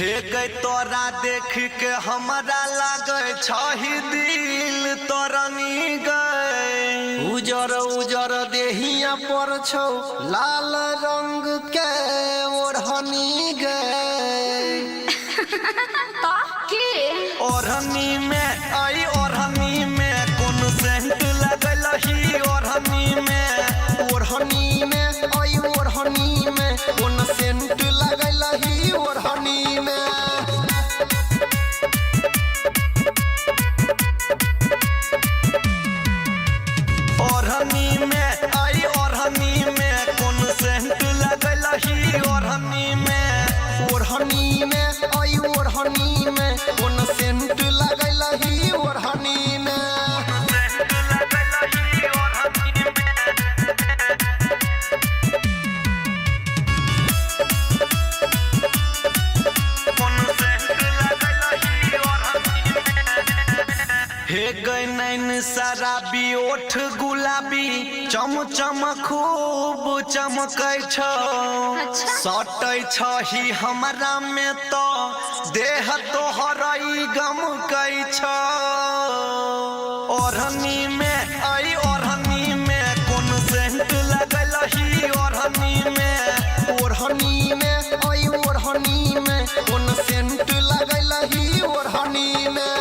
हे गई तोरा देख के हमारा लागे छही दिल तोरनी गए उजर उजर देहिया पर छौ लाल रंग के ओढ़नी गए ओढ़नी में आई ओढ़नी में कौन सेंट लगल ही ओढ़नी में आई ओढ़नी में कौन सेंट लगल ही ओढ़नी में ओढ़नी में आई ओढ़नी में कौन सेंट लगल ही ओढ़नी में आई ओढ़नी में कौन सेंट लगल ही ओढ़नी में हे गई नैन शराबी ओठ गुलाबी चम चम खूब चमकै छौ सटै छही हमरा में तो देह तोहरई गमकै छौ ओढ़नी में आई ओढ़नी में कौन सेंट लगल ही ओढ़नी में आई ओढ़नी में कौन सेंट लगल ही ओढ़नी में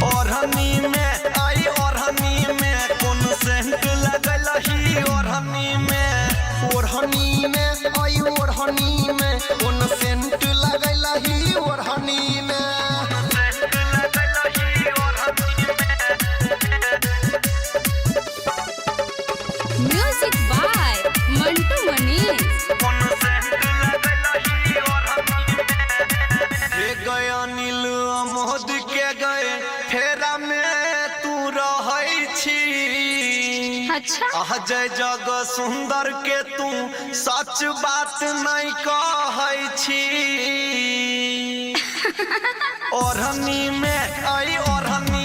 ओढ़नी में आई ओढ़नी में कौन सेंट लगल ही ओढ़नी में आई ओढ़नी में कौन सेंट लगल ही ओढ़नी में म्यूजिक बाय मंटू मनीष। हे गए अनिल अमोद के गए फेरा में तू रहै छी अच्छा जय जग सुंदर के तू सच बात नहीं कहै छी ओढ़नी में आई ओढ़नी